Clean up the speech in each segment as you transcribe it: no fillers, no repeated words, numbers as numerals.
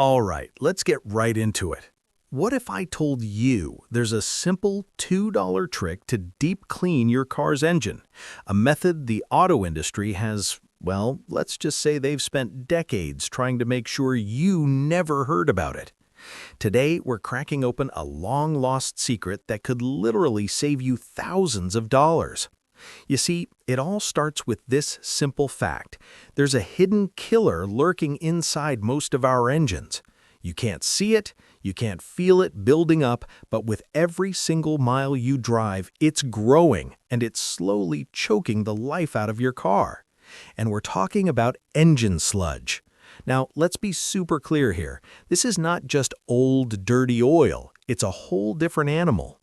All right, let's get right into it. What if I told you there's a simple $2 trick to deep clean your car's engine? A method the auto industry has, well, let's just say they've spent decades trying to make sure you never heard about it. Today, we're cracking open a long-lost secret that could literally save you thousands of dollars. You see, it all starts with this simple fact. There's a hidden killer lurking inside most of our engines. You can't see it, you can't feel it building up, but with every single mile you drive, it's growing and it's slowly choking the life out of your car. And we're talking about engine sludge. Now, let's be super clear here. This is not just old, dirty oil. It's a whole different animal.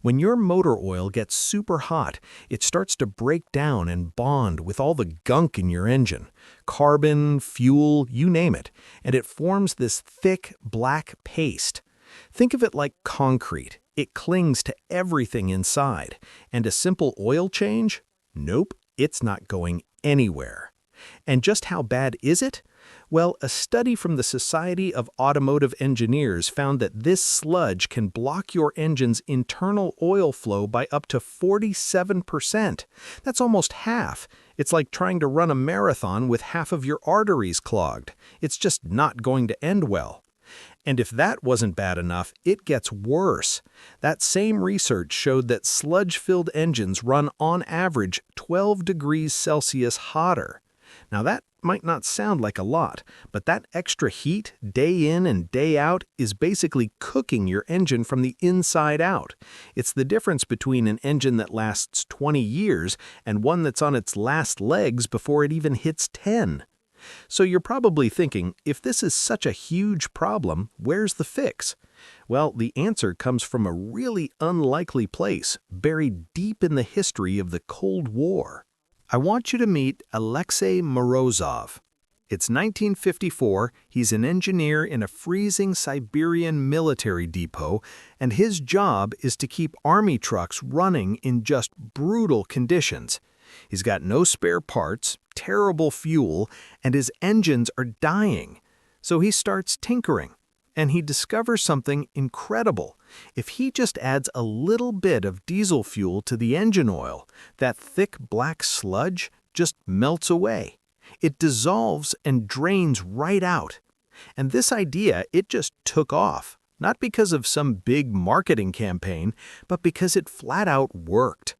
When your motor oil gets super hot, it starts to break down and bond with all the gunk in your engine. Carbon, fuel, you name it. And it forms this thick, black paste. Think of it like concrete. It clings to everything inside. And a simple oil change? Nope, it's not going anywhere. And just how bad is it? Well, a study from the Society of Automotive Engineers found that this sludge can block your engine's internal oil flow by up to 47%. That's almost half. It's like trying to run a marathon with half of your arteries clogged. It's just not going to end well. And if that wasn't bad enough, it gets worse. That same research showed that sludge-filled engines run on average 12 degrees Celsius hotter. Now that might not sound like a lot, but that extra heat, day in and day out, is basically cooking your engine from the inside out. It's the difference between an engine that lasts 20 years and one that's on its last legs before it even hits 10. So you're probably thinking, if this is such a huge problem, where's the fix? Well, the answer comes from a really unlikely place, buried deep in the history of the Cold War. I want you to meet Alexe Morazzoff. It's 1954, he's an engineer in a freezing Siberian military depot, and his job is to keep army trucks running in just brutal conditions. He's got no spare parts, terrible fuel, and his engines are dying. So he starts tinkering. And he discovers something incredible. If he just adds a little bit of diesel fuel to the engine oil, that thick black sludge just melts away. It dissolves and drains right out. And this idea, it just took off, not because of some big marketing campaign, but because it flat out worked.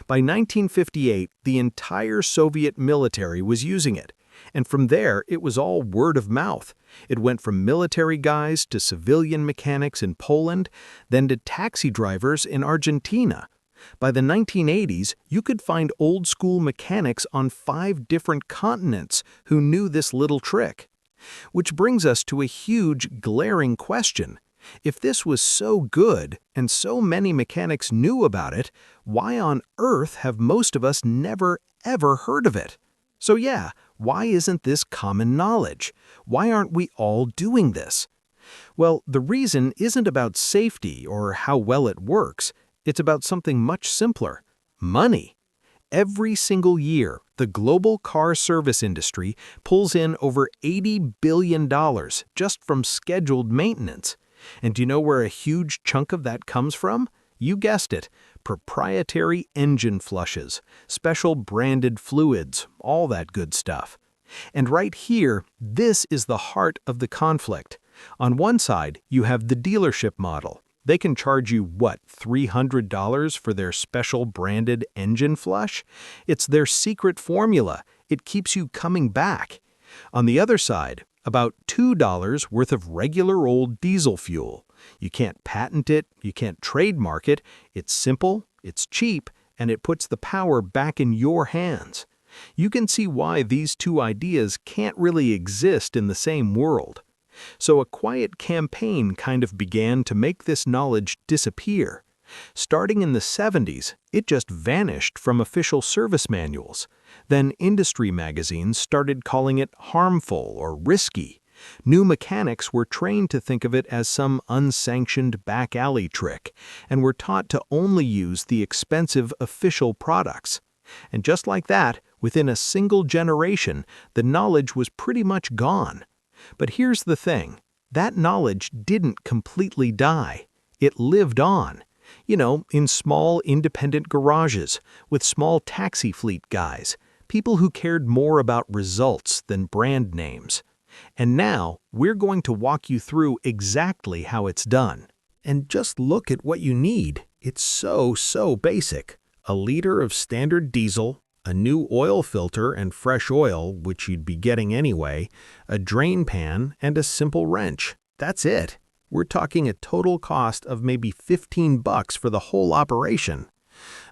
By 1958, the entire Soviet military was using it. And from there, it was all word of mouth. It went from military guys to civilian mechanics in Poland, then to taxi drivers in Argentina. By the 1980s, you could find old-school mechanics on 5 different continents who knew this little trick. Which brings us to a huge, glaring question. If this was so good, and so many mechanics knew about it, why on earth have most of us never, ever heard of it? So yeah, why isn't this common knowledge? Why aren't we all doing this? Well, the reason isn't about safety or how well it works. It's about something much simpler: money. Every single year, the global car service industry pulls in over $80 billion just from scheduled maintenance. And do you know where a huge chunk of that comes from? You guessed it, proprietary engine flushes, special branded fluids, all that good stuff. And right here, this is the heart of the conflict. On one side, you have the dealership model. They can charge you, what, $300 for their special branded engine flush? It's their secret formula. It keeps you coming back. On the other side, about $2 worth of regular old diesel fuel. You can't patent it, you can't trademark it. It's simple, it's cheap, and it puts the power back in your hands. You can see why these two ideas can't really exist in the same world. So a quiet campaign kind of began to make this knowledge disappear. Starting in the 70s, it just vanished from official service manuals. Then industry magazines started calling it harmful or risky. New mechanics were trained to think of it as some unsanctioned back alley trick, and were taught to only use the expensive official products. And just like that, within a single generation, the knowledge was pretty much gone. But here's the thing. That knowledge didn't completely die. It lived on. In small independent garages, with small taxi fleet guys, people who cared more about results than brand names. And now, we're going to walk you through exactly how it's done. And just look at what you need. It's so basic. A liter of standard diesel, a new oil filter and fresh oil, which you'd be getting anyway, a drain pan, and a simple wrench. That's it. We're talking a total cost of maybe $15 for the whole operation.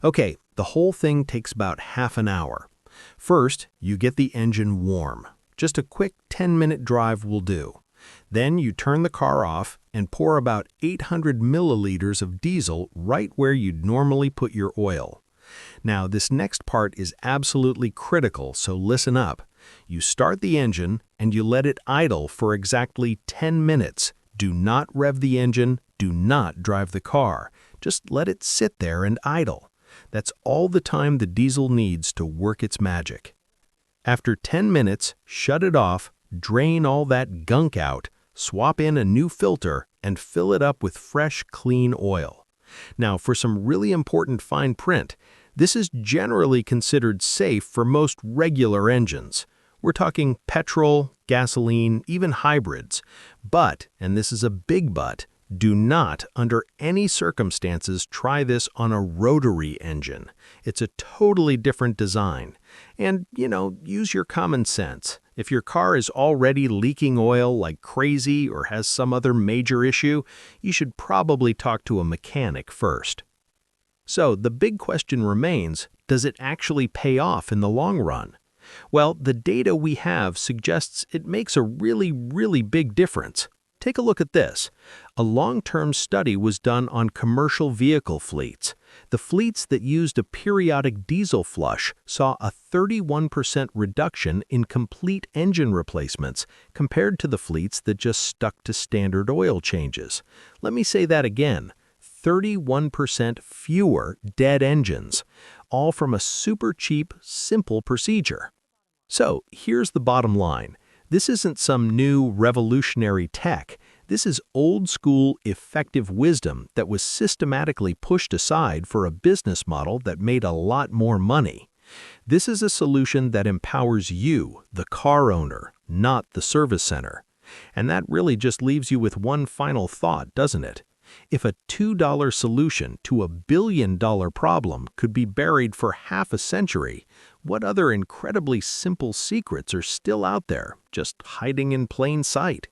Okay, the whole thing takes about half an hour. First, you get the engine warm. Just a quick 10-minute drive will do. Then you turn the car off and pour about 800 milliliters of diesel right where you'd normally put your oil. Now, this next part is absolutely critical, so listen up. You start the engine and you let it idle for exactly 10 minutes. Do not rev the engine, do not drive the car. Just let it sit there and idle. That's all the time the diesel needs to work its magic. After 10 minutes, shut it off, drain all that gunk out, swap in a new filter, and fill it up with fresh, clean oil. Now, for some really important fine print, this is generally considered safe for most regular engines. We're talking petrol, gasoline, even hybrids. But, and this is a big but, do not, under any circumstances, try this on a rotary engine. It's a totally different design. And, use your common sense. If your car is already leaking oil like crazy or has some other major issue, you should probably talk to a mechanic first. So, the big question remains, does it actually pay off in the long run? Well, the data we have suggests it makes a really big difference. Take a look at this. A long-term study was done on commercial vehicle fleets. The fleets that used a periodic diesel flush saw a 31% reduction in complete engine replacements compared to the fleets that just stuck to standard oil changes. Let me say that again. 31% fewer dead engines, all from a super cheap, simple procedure. So, here's the bottom line. This isn't some new revolutionary tech. This is old-school, effective wisdom that was systematically pushed aside for a business model that made a lot more money. This is a solution that empowers you, the car owner, not the service center. And that really just leaves you with one final thought, doesn't it? If a $2 solution to a billion-dollar problem could be buried for half a century, what other incredibly simple secrets are still out there, just hiding in plain sight?